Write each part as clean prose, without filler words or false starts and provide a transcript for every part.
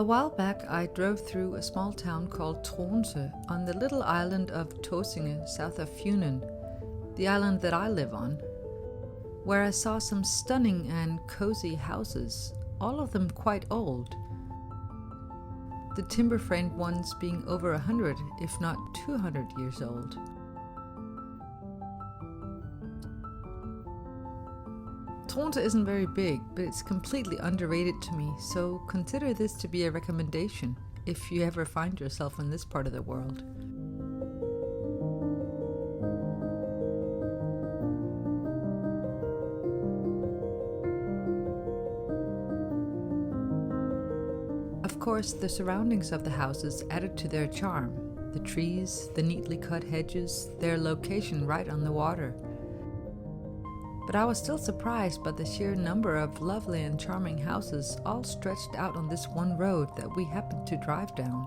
A while back, I drove through a small town called Tromsø on the little island of Tåsinge, south of Funen, the island that I live on, where I saw some stunning and cozy houses, all of them quite old. The timber-framed ones being over 100, if not 200 years old. Tromsø isn't very big, but it's completely underrated to me, so consider this to be a recommendation if you ever find yourself in this part of the world. Of course, the surroundings of the houses added to their charm. The trees, the neatly cut hedges, their location right on the water. But I was still surprised by the sheer number of lovely and charming houses all stretched out on this one road that we happened to drive down.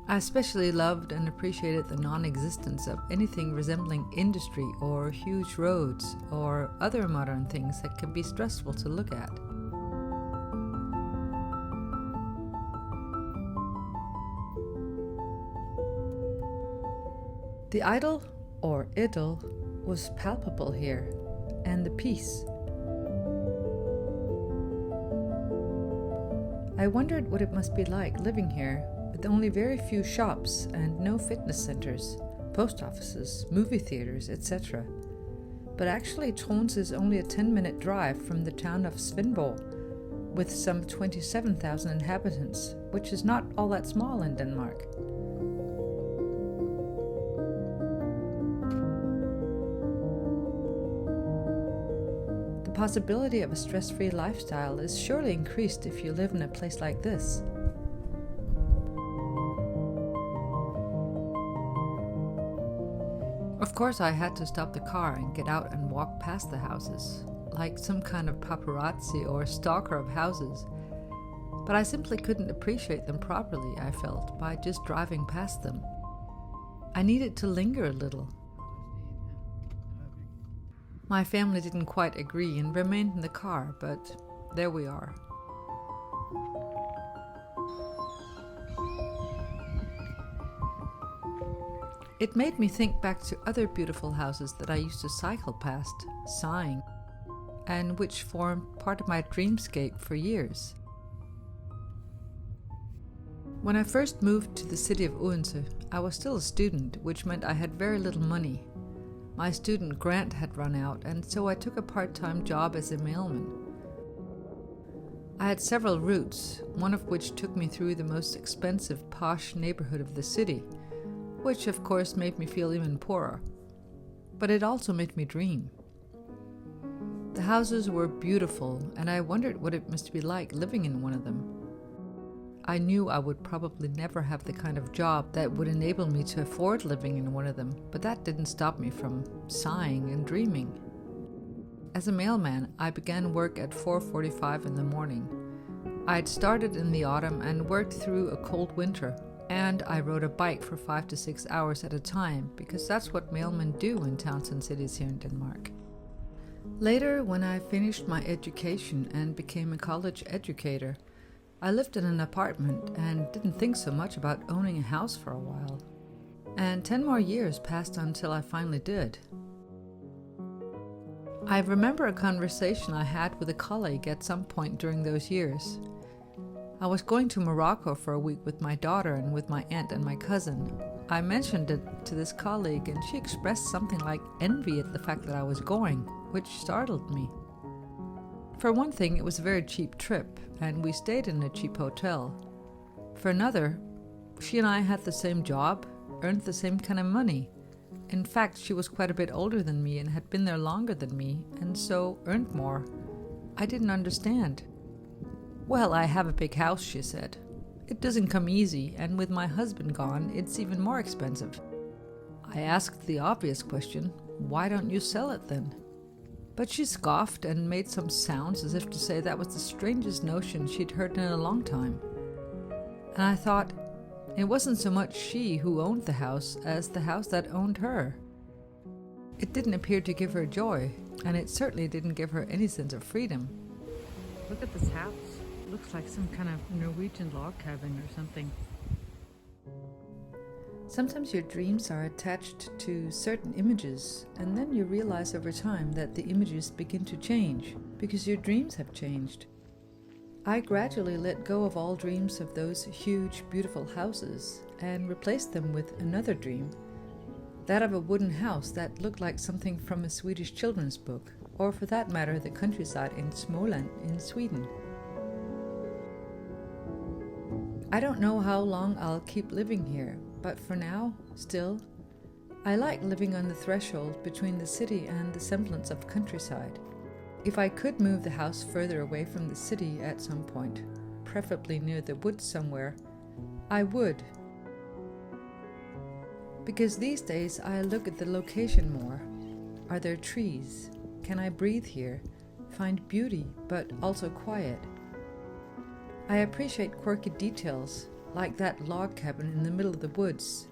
I especially loved and appreciated the non-existence of anything resembling industry or huge roads or other modern things that can be stressful to look at. The idyll, or idyll, was palpable here, and the peace. I wondered what it must be like living here, with only very few shops and no fitness centers, post offices, movie theaters, etc. But actually Tromsø is only a 10-minute drive from the town of Svendborg, with some 27,000 inhabitants, which is not all that small in Denmark. The possibility of a stress-free lifestyle is surely increased if you live in a place like this. Of course, I had to stop the car and get out and walk past the houses, like some kind of paparazzi or stalker of houses. But I simply couldn't appreciate them properly, I felt, by just driving past them. I needed to linger a little. My family didn't quite agree and remained in the car, but there we are. It made me think back to other beautiful houses that I used to cycle past, Sighing, and which formed part of my dreamscape for years. When I first moved to the city of Odense, I was still a student, which meant I had very little money. My student grant had run out, and so I took a part-time job as a mailman. I had several routes, one of which took me through the most expensive, posh neighborhood of the city, which of course made me feel even poorer. But it also made me dream. The houses were beautiful, and I wondered what it must be like living in one of them. I knew I would probably never have the kind of job that would enable me to afford living in one of them, but that didn't stop me from sighing and dreaming. As a mailman, I began work at 4:45 in the morning. I had started in the autumn and worked through a cold winter, and I rode a bike for 5 to 6 hours at a time, because that's what mailmen do in towns and cities here in Denmark. Later, when I finished my education and became a college educator, I lived in an apartment and didn't think so much about owning a house for a while. And 10 more years passed until I finally did. I remember a conversation I had with a colleague at some point during those years. I was going to Morocco for a week with my daughter and with my aunt and my cousin. I mentioned it to this colleague and she expressed something like envy at the fact that I was going, which startled me. For one thing, it was a very cheap trip, and we stayed in a cheap hotel. For another, she and I had the same job, earned the same kind of money. In fact, she was quite a bit older than me and had been there longer than me, and so earned more. I didn't understand. "Well, I have a big house," she said. "It doesn't come easy, and with my husband gone, it's even more expensive." I asked the obvious question, "Why don't you sell it then?" But she scoffed and made some sounds as if to say that was the strangest notion she'd heard in a long time. And I thought, It wasn't so much she who owned the house as the house that owned her. It didn't appear to give her joy, and it certainly didn't give her any sense of freedom. Look at this house. It looks like some kind of Norwegian log cabin or something. Sometimes your dreams are attached to certain images, and then you realize over time that the images begin to change, because your dreams have changed. I gradually let go of all dreams of those huge, beautiful houses, and replaced them with another dream, that of a wooden house that looked like something from a Swedish children's book, or for that matter the countryside in Småland in Sweden. I don't know how long I'll keep living here, but for now, still, I like living on the threshold between the city and the semblance of countryside. If I could move the house further away from the city at some point, preferably near the woods somewhere, I would. Because these days I look at the location more. Are there trees? Can I breathe here? Find beauty, but also quiet? I appreciate quirky details, like that log cabin in the middle of the woods.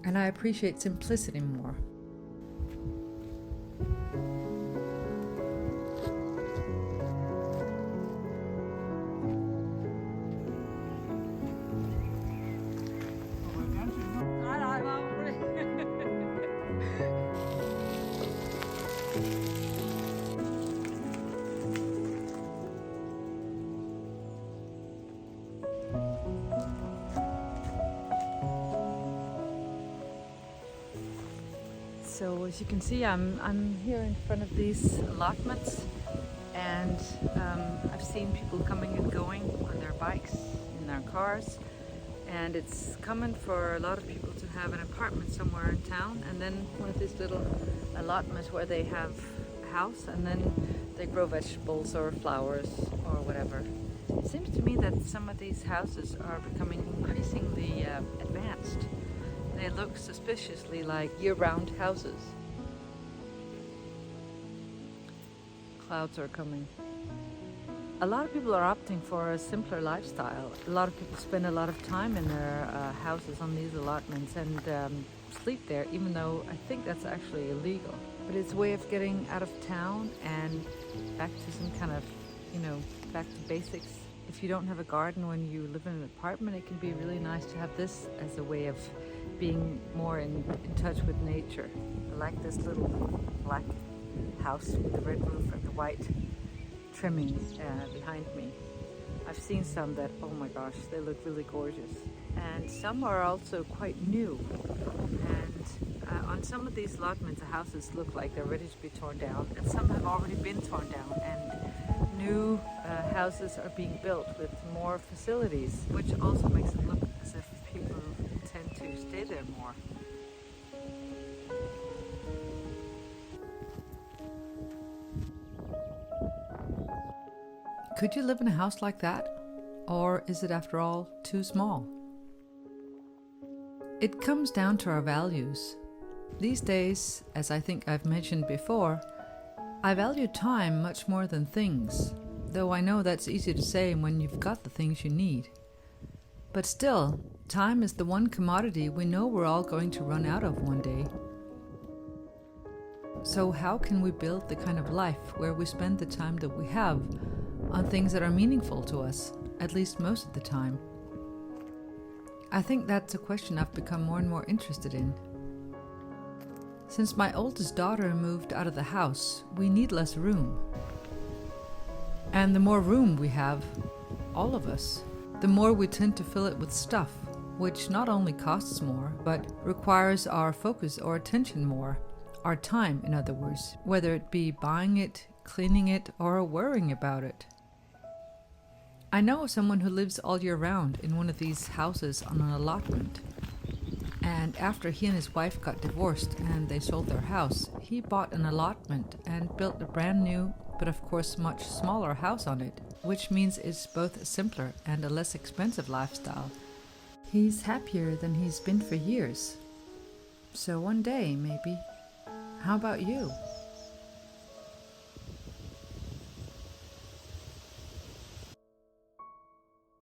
And I appreciate simplicity more. So as you can see, I'm here in front of these allotments, and I've seen people coming and going on their bikes, in their cars, and it's common for a lot of people to have an apartment somewhere in town, and then one of these little allotments where they have a house, and then they grow vegetables or flowers or whatever. It seems to me that some of these houses are becoming increasingly advanced. They look suspiciously like year-round houses. Clouds are coming. A lot of people are opting for a simpler lifestyle. A lot of people spend a lot of time in their houses on these allotments and sleep there, even though I think that's actually illegal. But it's a way of getting out of town and back to some kind of, back to basics. If you don't have a garden when you live in an apartment, it can be really nice to have this as a way of being more in touch with nature. I like this little black house with the red roof and the white trimming behind me. I've seen some that, oh my gosh, they look really gorgeous. And some are also quite new. And on some of these allotments, the houses look like they're ready to be torn down, and some have already been torn down, and new houses are being built with more facilities, which also makes it look as if people tend to stay there more. Could you live in a house like that? Or is it, after all, too small? It comes down to our values. These days, as I think I've mentioned before, I value time much more than things, though I know that's easy to say when you've got the things you need. But still, time is the one commodity we know we're all going to run out of one day. So how can we build the kind of life where we spend the time that we have on things that are meaningful to us, at least most of the time? I think that's a question I've become more and more interested in. Since my oldest daughter moved out of the house, we need less room. And the more room we have, all of us, the more we tend to fill it with stuff, which not only costs more, but requires our focus or attention more, our time, in other words, whether it be buying it, cleaning it, or worrying about it. I know someone who lives all year round in one of these houses on an allotment. And after he and his wife got divorced and they sold their house, he bought an allotment and built a brand new, but of course much smaller house on it, which means it's both simpler and a less expensive lifestyle. He's happier than he's been for years. So one day, maybe. How about you?